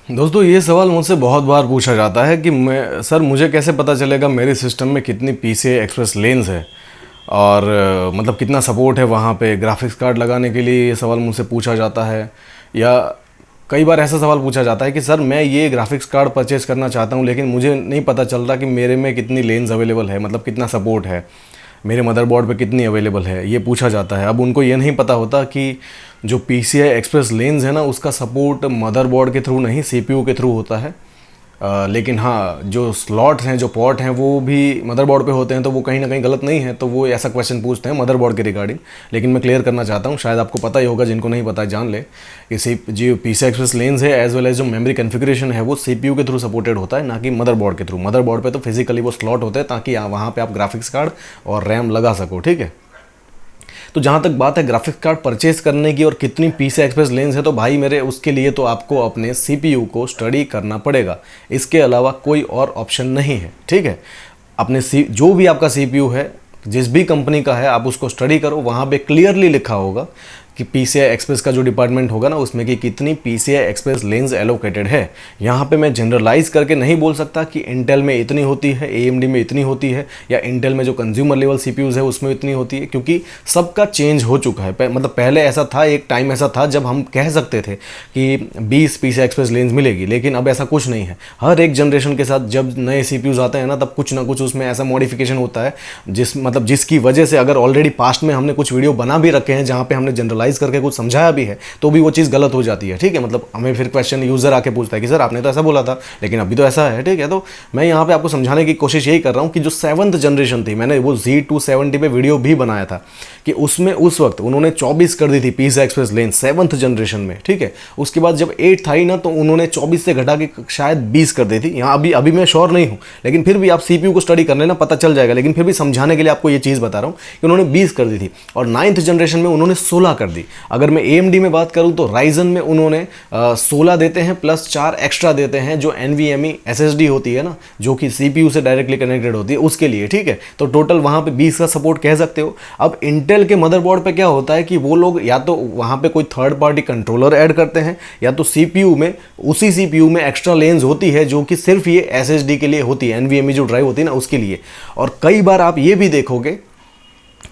दोस्तों ये सवाल मुझसे बहुत बार पूछा जाता है कि सर मुझे कैसे पता चलेगा मेरे सिस्टम में कितनी PCI एक्सप्रेस लेन्स है और मतलब कितना सपोर्ट है वहाँ पे ग्राफिक्स कार्ड लगाने के लिए। ये सवाल मुझसे पूछा जाता है या कई बार ऐसा सवाल पूछा जाता है कि सर मैं ये ग्राफिक्स कार्ड परचेज़ करना चाहता हूँ लेकिन मुझे नहीं पता चल रहा कि मेरे में कितनी लेन्स अवेलेबल है, मतलब कितना सपोर्ट है, मेरे मदरबोर्ड पे कितनी अवेलेबल है, ये पूछा जाता है। अब उनको ये नहीं पता होता कि जो PCI एक्सप्रेस लेंस है ना उसका सपोर्ट मदरबोर्ड के थ्रू नहीं CPU के थ्रू होता है। लेकिन हाँ, जो स्लॉट्स हैं, जो पोर्ट हैं, वो भी मदरबोर्ड पे होते हैं, तो वो कहीं ना कहीं गलत नहीं है। तो वो ऐसा क्वेश्चन पूछते हैं मदरबोर्ड के रिगार्डिंग। लेकिन मैं क्लियर करना चाहता हूँ, शायद आपको पता ही होगा, जिनको नहीं पता जान ले कि जो PCI एक्सप्रेस लेंस है एज वेल एज जो मेमोरी कॉन्फ़िगरेशन है वो CPU के थ्रू सपोर्टेड होता है, ना कि मदरबोर्ड के थ्रू। मदरबोर्ड पे तो फिजिकली वो स्लॉट होते हैं ताकि वहाँ पे आप ग्राफिक्स कार्ड और रैम लगा सको, ठीक है। तो जहाँ तक बात है ग्राफिक्स कार्ड परचेज करने की और कितनी PCI एक्सप्रेस लेंस है, तो भाई मेरे उसके लिए तो आपको अपने CPU को स्टडी करना पड़ेगा, इसके अलावा कोई और ऑप्शन नहीं है, ठीक है। अपने जो भी आपका CPU है, जिस भी कंपनी का है, आप उसको स्टडी करो। वहाँ पे क्लियरली लिखा होगा कि PCI एक्सप्रेस का जो डिपार्टमेंट होगा ना उसमें कि कितनी PCI एक्सप्रेस लेंस एलोकेटेड है। यहाँ पे मैं जनरलाइज करके नहीं बोल सकता कि इंटेल में इतनी होती है, AMD में इतनी होती है, या इंटेल में जो कंज्यूमर लेवल CPUs है उसमें इतनी होती है, क्योंकि सबका चेंज हो चुका है। मतलब पहले ऐसा था, एक टाइम ऐसा था जब हम कह सकते थे कि 20 PCI एक्सप्रेस लेंस मिलेगी, लेकिन अब ऐसा कुछ नहीं है। हर एक जनरेशन के साथ जब नए CPUs आते हैं ना, तब कुछ ना कुछ उसमें ऐसा मॉडिफिकेशन होता है जिसकी वजह से अगर ऑलरेडी पास्ट में हमने कुछ वीडियो बना भी रखे हैं जहाँ पे हमने जनरलाइज करके कुछ समझाया भी है, तो भी वो चीज़ गलत हो जाती है, ठीक है। मतलब हमें फिर क्वेश्चन यूज़र आके पूछता है कि सर आपने तो ऐसा बोला था लेकिन अभी तो ऐसा है, ठीक है। तो मैं यहाँ पे आपको समझाने की कोशिश यही कर रहा हूँ कि जो 7th जनरेशन थी, मैंने वो Z270 पे वीडियो भी बनाया था कि उसमें उस वक्त उन्होंने 24 कर दी थी PCI express lens 7th generation में, ठीक है। उसके बाद जब 8 था ही ना, तो उन्होंने 24 से घटा के शायद 20 कर दी थी। यहाँ अभी मैं श्योर नहीं हूँ, लेकिन फिर भी आप CPU को स्टडी कर लेना, पता चल जाएगा। लेकिन फिर भी समझाने के लिए आपको ये चीज़ बता रहा हूँ कि उन्होंने 20 कर दी थी और 9th जनरेशन में उन्होंने 16 कर दी। अगर मैं AMD में बात करूं तो राइजन में उन्होंने 16 देते हैं प्लस 4 एक्स्ट्रा देते हैं जो NVMe SSD होती है ना, जो कि CPU से डायरेक्टली कनेक्टेड होती है, उसके लिए, ठीक है। तो टोटल वहां पे 20 का सपोर्ट कह सकते हो। अब इंटेल के मदरबोर्ड पे क्या होता है कि वो लोग या तो वहां पे कोई थर्ड पार्टी कंट्रोलर ऐड करते हैं, या तो उसी CPU में एक्स्ट्रा लेंस होती है जो कि सिर्फ ये SSD के लिए होती है, NVMe जो ड्राइव होती है ना उसके लिए। और कई बार आप ये भी देखोगे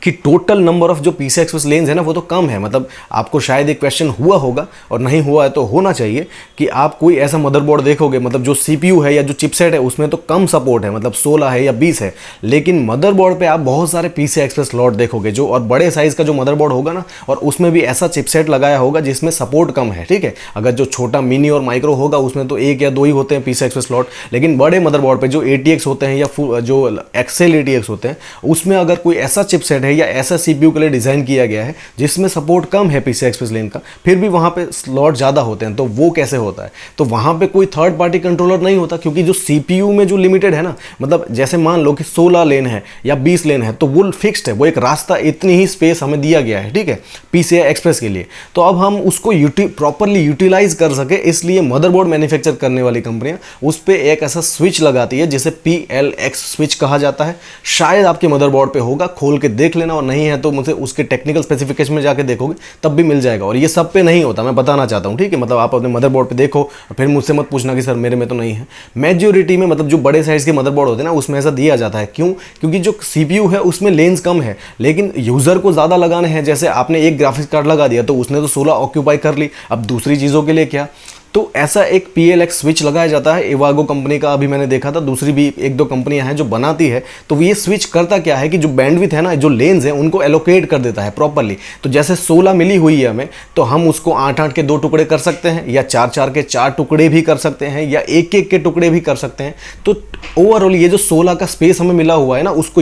कि टोटल नंबर ऑफ जो PCI एक्सप्रेस लेंस है ना वो तो कम है। मतलब आपको शायद एक क्वेश्चन हुआ होगा, और नहीं हुआ है तो होना चाहिए, कि आप कोई ऐसा मदरबोर्ड देखोगे, मतलब जो CPU है या जो चिपसेट है उसमें तो कम सपोर्ट है, मतलब 16 है या 20 है, लेकिन मदरबोर्ड पे आप बहुत सारे PCI एक्सप्रेस स्लॉट देखोगे जो, और बड़े साइज का जो मदरबोर्ड होगा ना, और उसमें भी ऐसा चिपसेट लगाया होगा जिसमें सपोर्ट कम है, ठीक है। अगर जो छोटा मिनी और माइक्रो होगा उसमें तो 1 या 2 ही होते हैं PCI एक्सप्रेस स्लॉट, लेकिन बड़े मदरबोर्ड पे जो ATX होते हैं या जो एक्सेल ATX होते हैं, उसमें अगर कोई ऐसा चिपसेट है या ऐसा CPU के लिए डिज़ाइन किया गया है जिसमें सपोर्ट कम है PCI एक्सप्रेस लेन का, फिर भी वहाँ पे स्लॉट ज़्यादा होते हैं, तो वो कैसे होता है? तो वहाँ पे कोई थर्ड पार्टी कंट्रोलर नहीं होता, क्योंकि जो CPU में जो लिमिटेड है ना, मतलब जैसे मान लो कि 16 लेन है या 20 लेन है, तो वो फिक्स्ड है, वो एक रास्ता, इतनी ही स्पेस हमें दिया गया है, ठीक है, PCI एक्सप्रेस के लिए। तो अब हम उसको प्रॉपरली यूटिलाइज कर सके, इसलिए मदरबोर्ड मैन्युफैक्चर करने वाली कंपनियां उस पर एक ऐसा स्विच लगाती है जिसे PLX स्विच कहा जाता है। शायद आपके मदरबोर्ड पे होगा, खोल के देख लेना, और नहीं है तो मुझे उसके टेक्निकल स्पेसिफिकेशन में जाके देखोगे तब भी मिल जाएगा। और ये सब पे नहीं होता, मैं बताना चाहता हूँ, ठीक है। मतलब आप अपने मदरबोर्ड पे देखो, फिर मुझसे मत पूछना कि सर मेरे में तो नहीं है। मेजॉरिटी में, मतलब जो बड़े साइज के मदरबोर्ड होते हैं ना, उसमें ऐसा दिया जाता है। क्यों? क्योंकि जो CPU है उसमें लेंस कम है, लेकिन यूजर को ज्यादा लगाने हैं। जैसे आपने एक ग्राफिक्स कार्ड लगा दिया तो उसने तो 16 ऑक्यूपाई कर ली, अब दूसरी चीजों के लिए क्या? तो ऐसा एक PLX स्विच लगाया जाता है। एवागो कंपनी का अभी मैंने देखा था, दूसरी भी 1-2 कंपनियां हैं जो बनाती है। तो ये स्विच करता क्या है कि जो बैंडविड्थ है ना, जो लेंस है, उनको एलोकेट कर देता है प्रॉपर्ली। तो जैसे 16 मिली हुई है हमें, तो हम उसको 8-8 के 2 टुकड़े कर सकते हैं, या 4-4 के 4 टुकड़े भी कर सकते हैं, या 1-1 के टुकड़े भी कर सकते हैं। तो ओवरऑल ये जो 16 का स्पेस हमें मिला हुआ है ना, उसको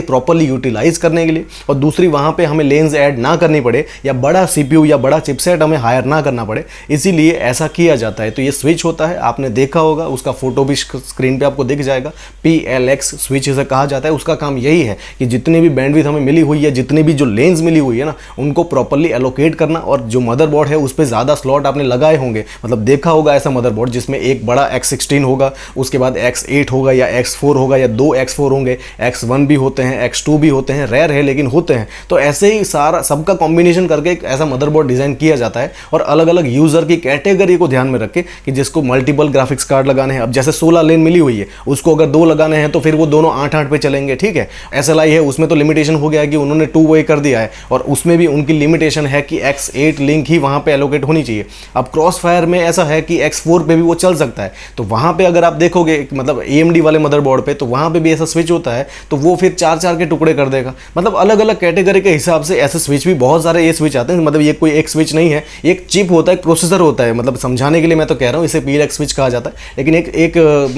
प्रॉपर्ली यूटिलाइज करने के लिए, और दूसरी वहां पे हमें लेंस ऐड ना करनी पड़े, या बड़ा CPU या बड़ा चिपसेट हमें हायर ना करना पड़े, इसीलिए ऐसा किया जाता है। तो ये स्विच होता है, आपने देखा होगा, उसका फोटो भी स्क्रीन पे आपको दिख जाएगा। PLX स्विच इसे कहा जाता है। उसका काम यही है कि जितनी भी बैंडविड्थ हमें मिली हुई है, जितनी भी जो लेंस मिली हुई है ना, उनको प्रॉपर्ली एलोकेट करना। और जो मदरबोर्ड है उस पर ज़्यादा स्लॉट आपने लगाए होंगे, मतलब देखा होगा ऐसा मदरबोर्ड जिसमें एक बड़ा X16 होगा, उसके बाद X8 होगा या X4 होगा, या 2 X4 होंगे, X1 भी होते हैं, X2 भी होते हैं, रेयर है लेकिन होते हैं। तो ऐसे ही सारा सबका कॉम्बिनेशन करके एक ऐसा मदरबोर्ड डिज़ाइन किया जाता है। और अलग अलग यूज़र की कैटेगरी को ध्यान ध्यान में रखें कि जिसको मल्टीपल ग्राफिक्स कार्ड लगाने हैं, अब जैसे 16 लेन मिली हुई है, उसको अगर 2 लगाने हैं तो फिर वो दोनों 8-8 पे चलेंगे, ठीक है। SLI है, उसमें तो लिमिटेशन हो गया है कि उन्होंने 2 वे कर दिया है, और उसमें भी उनकी लिमिटेशन है कि X8 लिंक ही वहाँ पे एलोकेट होनी चाहिए। अब क्रॉस फायर में ऐसा है कि X4 पे भी वो चल सकता है, तो वहाँ पे अगर आप देखोगे मतलब AMD वाले मदरबोर्ड पे, तो वहाँ पे भी ऐसा स्विच होता है, तो वो फिर 4-4 के टुकड़े कर देगा। मतलब अलग अलग कैटेगरी के हिसाब से ऐसे स्विच भी बहुत सारे ये स्विच आते हैं, मतलब ये कोई एक स्विच नहीं है, एक चिप होता है, प्रोसेसर होता है, मतलब समझाने के लिए मैं तो कह रहा हूँ, इसे PLX स्विच कहा जाता है, लेकिन एक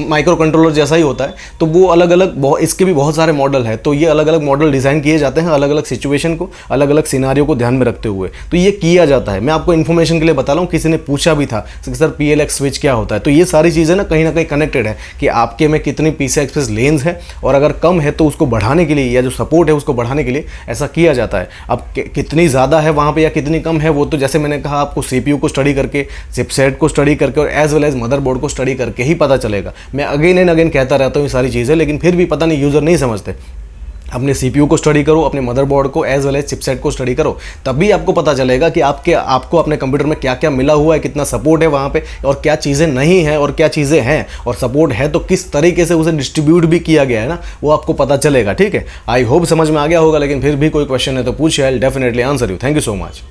माइक्रो कंट्रोलर जैसा ही होता है। तो वो अलग अलग इसके भी बहुत सारे मॉडल है, तो ये अलग अलग मॉडल डिज़ाइन किए जाते हैं अलग अलग सिचुएशन को, अलग अलग सिनारियो को ध्यान में रखते हुए, तो ये किया जाता है। मैं आपको इन्फॉर्मेशन के लिए बता रहा हूँ, किसी ने पूछा भी था कि सर PLX स्विच क्या होता है, तो ये सारी चीज़ें ना कहीं कनेक्टेड है कि आपके में कितनी PCI Express लेन्स है, और अगर कम है तो उसको बढ़ाने के लिए, या जो सपोर्ट है उसको बढ़ाने के लिए ऐसा किया जाता है। अब कितनी ज़्यादा है वहाँ पे या कितनी कम है, वो तो जैसे मैंने कहा आपको CPU को स्टडी करके, चिपसेट को स्टडी करके, और एज वेल एज मदरबोर्ड को स्टडी करके ही पता चलेगा। मैं अगेन एंड अगेन कहता रहता हूँ ये सारी चीज़ें, लेकिन फिर भी पता नहीं यूज़र नहीं समझते। अपने CPU को स्टडी करो, अपने मदरबोर्ड को एज वेल एज चिपसेट को स्टडी करो, तभी आपको पता चलेगा कि आपको अपने कंप्यूटर में क्या क्या मिला हुआ है, कितना सपोर्ट है वहाँ पे, और क्या चीज़ें नहीं हैं और क्या चीज़ें हैं, और सपोर्ट है तो किस तरीके से उसे डिस्ट्रीब्यूट भी किया गया है ना, वो आपको पता चलेगा, ठीक है। आई होप समझ में आ गया होगा, लेकिन फिर भी कोई क्वेश्चन है तो पूछिए, I will definitely answer you. Thank you so much.